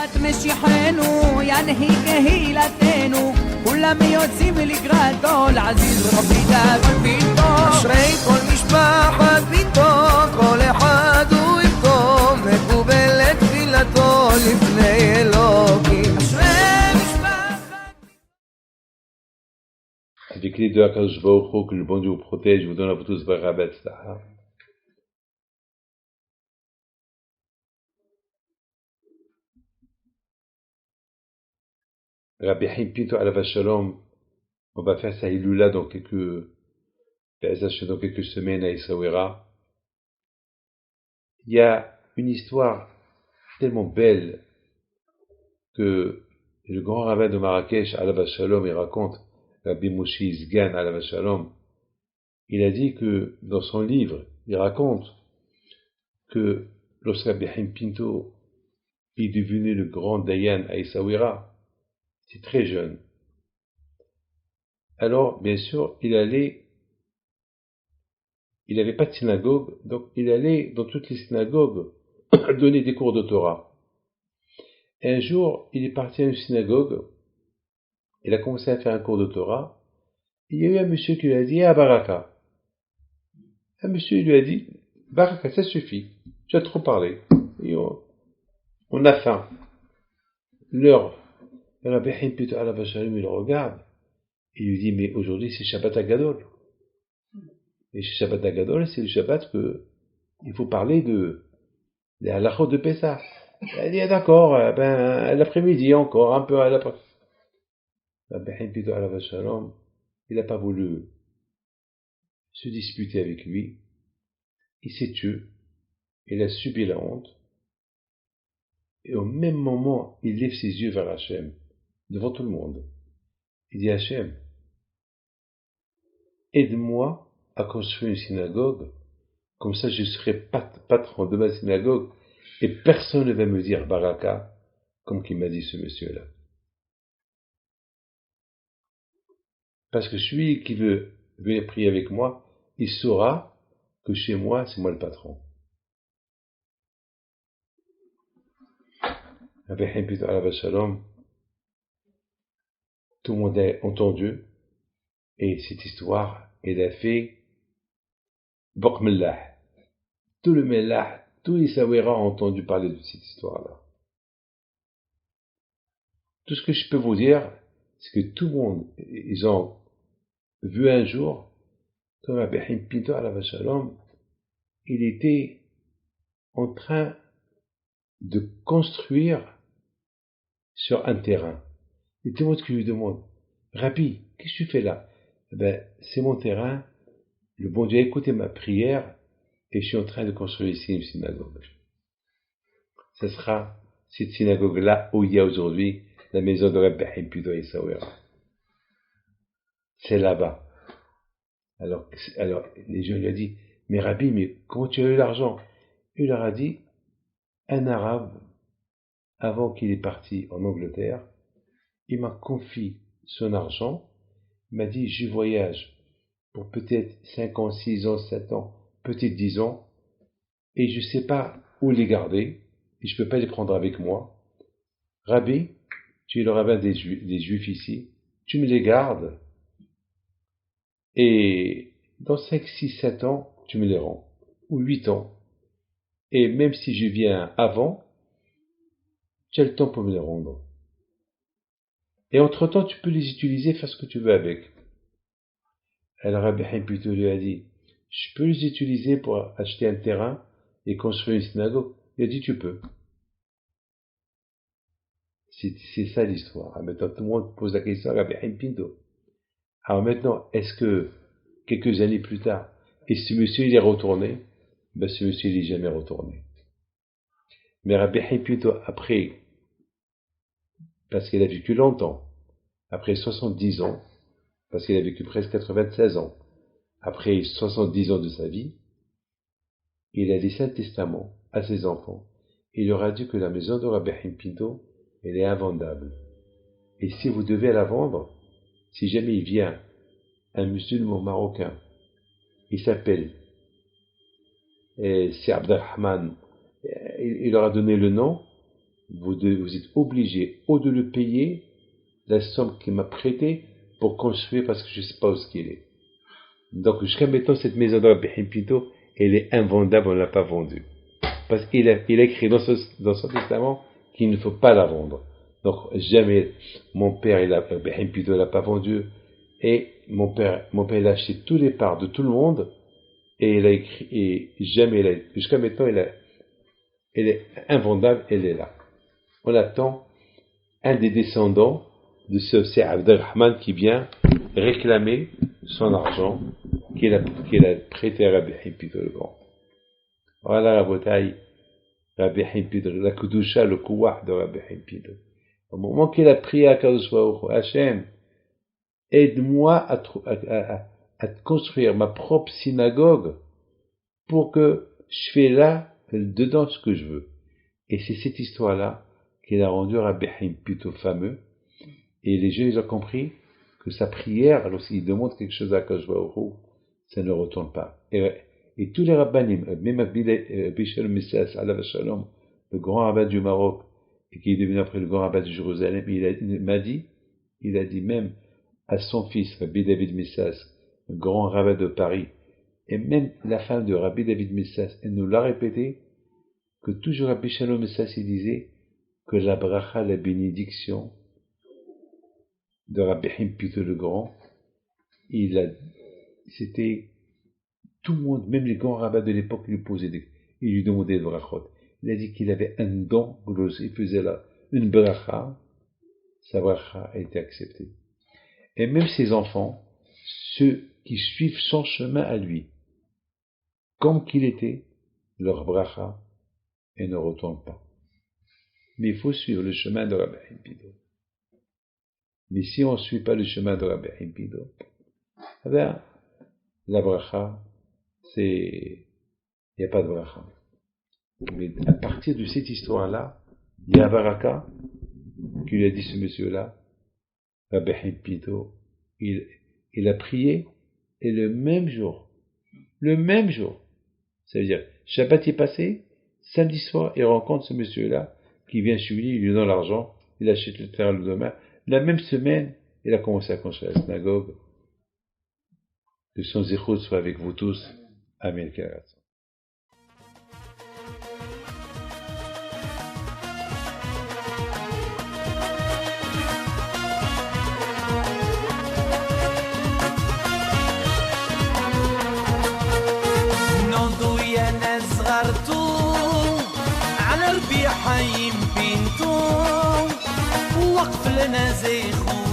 שבת משיחנו ינהיג קהילתנו כולם יוצאים לקראתו לעזיז רבי דאגון ביתו אשרי כל משפחת ביתו כל אחד הוא איתו מקובלת תפילתו לפני אלוקים אשרי משפחת Avec les deux Akadosh Baruch Hu, que le bon Dieu vous protège, je vous donne à vous tous Barabet Saha. Rabbi Haim Pinto Alav Shalom, on va faire sa Hiloula dans quelques semaines à Essaouira. Il y a une histoire tellement belle que le grand rabbin de Marrakech, Alav Shalom, il raconte, Rabbi Moshe Isgan Alav Shalom, il a dit que dans son livre, il raconte que lorsque Rabbi Haim Pinto est devenu le grand Dayan à Essaouira, c'est très jeune. Alors, bien sûr, il n'avait pas de synagogue, donc il allait dans toutes les synagogues donner des cours de Torah. Et un jour, il est parti à une synagogue, il a commencé à faire un cours de Torah, et il y a eu un monsieur qui lui a dit, ah, Baraka. Un monsieur lui a dit, Baraka, ça suffit, tu as trop parlé. Et on a faim. L'heure. Rabbi Haim Pinto Alav Shalom, il le regarde, et il lui dit, mais aujourd'hui c'est Shabbat Agadol. Et Shabbat Agadol, c'est le Shabbat que il faut parler des halachot de Pessah. Il dit, ah, d'accord, l'après-midi encore, un peu à l'après. Rabbi Haim Pinto Alav Shalom, il n'a pas voulu se disputer avec lui. Il s'est tué, il a subi la honte, et au même moment, il lève ses yeux vers Hachem, devant tout le monde. Il dit, Hachem, aide-moi à construire une synagogue, comme ça je serai patron de ma synagogue, et personne ne va me dire Baraka, comme qu'il m'a dit ce monsieur-là. Parce que celui qui veut venir prier avec moi, il saura que chez moi, c'est moi le patron. Rabbi Haim Pinto Alav Shalom, tout le monde a entendu, et cette histoire, elle a fait Bok Mellah. Tout le Mellah, tous les Essaouira ont entendu parler de cette histoire-là. Tout ce que je peux vous dire, c'est que tout le monde, ils ont vu un jour, comme Rabbi Haim Pinto Alav Shalom, il était en train de construire sur un terrain. Et tout le monde qui lui demande, Rabbi, qu'est-ce que tu fais là? C'est mon terrain, le bon Dieu a écouté ma prière, et je suis en train de construire ici une synagogue. Ce sera cette synagogue-là où il y a aujourd'hui la maison de Rabbi Haim Pinto à Essaouira. C'est là-bas. Alors, les gens lui ont dit, mais Rabbi, mais comment tu as eu l'argent? Il leur a dit, un arabe, avant qu'il est parti en Angleterre, il m'a confié son argent, il m'a dit, je voyage pour peut-être 5 ans, 6 ans, 7 ans, peut-être 10 ans, et je ne sais pas où les garder, et je ne peux pas les prendre avec moi. Rabbi, tu es le rabbin des Juifs ici, tu me les gardes, et dans 5, 6, 7 ans, tu me les rends, ou 8 ans. Et même si je viens avant, tu as le temps pour me les rendre. Et entre-temps, tu peux les utiliser, faire ce que tu veux avec. Alors Rabbi Haim Pinto lui a dit, je peux les utiliser pour acheter un terrain et construire une synagogue? Il a dit, tu peux. C'est ça l'histoire. Maintenant, tout le monde pose la question à Rabbi Haim Pinto. Alors maintenant, est-ce que, quelques années plus tard, et ce monsieur il est retourné? Ce monsieur il n'est jamais retourné. Mais Rabbi Haim Pinto, après, parce qu'il a vécu longtemps, après 70 ans, parce qu'il a vécu presque 96 ans, après 70 ans de sa vie, il a laissé un testament à ses enfants. Il leur a dit que la maison de Rabbi Haim Pinto, elle est invendable. Et si vous devez la vendre, si jamais il vient un musulman marocain, il s'appelle, c'est Abdelrahman, il leur a donné le nom, vous êtes obligé ou de le payer la somme qu'il m'a prêtée pour construire parce que je ne sais pas où ce qu'il est. Donc jusqu'à maintenant, cette maison de Rabbi Himpito, elle est invendable, on ne l'a pas vendue. Parce qu'il a écrit dans son testament qu'il ne faut pas la vendre. Donc jamais, mon père, Rabbi Himpito, ne l'a pas vendue. Et mon père, il a acheté tous les parts de tout le monde. Et il a écrit, et jamais, jusqu'à maintenant, elle est invendable, elle est là. On attend un des descendants de ce Abdelrahman qui vient réclamer son argent qu'il a prêté à Rabbi Himpito le Grand. Voilà la bataille, Rabbi Himpito, la Kudusha, le Kouah de Rabbi Himpito. Au moment qu'il a prié à Kadosh Baruch Hu, Hachem, aide-moi à construire ma propre synagogue pour que je fais là, dedans ce que je veux. Et c'est cette histoire-là qu'il a rendu Rabbi Himpito fameux. Et les gens, ils ont compris que sa prière, lorsqu'il demande quelque chose à Kadosh Baruch Hu, ça ne retourne pas. Et tous les rabbanim, même Rabbi Shalom Messas, alav Shalom, le grand rabbin du Maroc, et qui est devenu après le grand rabbin de Jérusalem, il a dit même à son fils, Rabbi David Messas, le grand rabbin de Paris, et même la femme de Rabbi David Messas, elle nous l'a répété, que toujours Rabbi Shalom Messas, il disait que la bracha, la bénédiction de Rabbi Himpito le Grand, c'était tout le monde, même les grands rabbins de l'époque, lui lui demandaient des brachot. Il a dit qu'il avait un don, il faisait là une bracha, sa bracha a été acceptée. Et même ses enfants, ceux qui suivent son chemin à lui, comme qu'il était, leur bracha, et ne retourne pas. Mais il faut suivre le chemin de Rabbi Himpito. Mais si on ne suit pas le chemin de Rabbi Himpito, eh bien, la bracha, il n'y a pas de bracha. Mais à partir de cette histoire-là, il y a Baraka, qui lui a dit ce monsieur-là, Rabbi Himpito, il a prié, et le même jour, ça veut dire, Shabbat est passé, samedi soir, il rencontre ce monsieur-là, qui vient chez lui, il lui donne l'argent, il achète le terrain le demain. La même semaine, il a commencé à construire la synagogue. Que son zéro soit avec vous tous. Amen. على ربيع حيم بنتو وقف لنا زيخو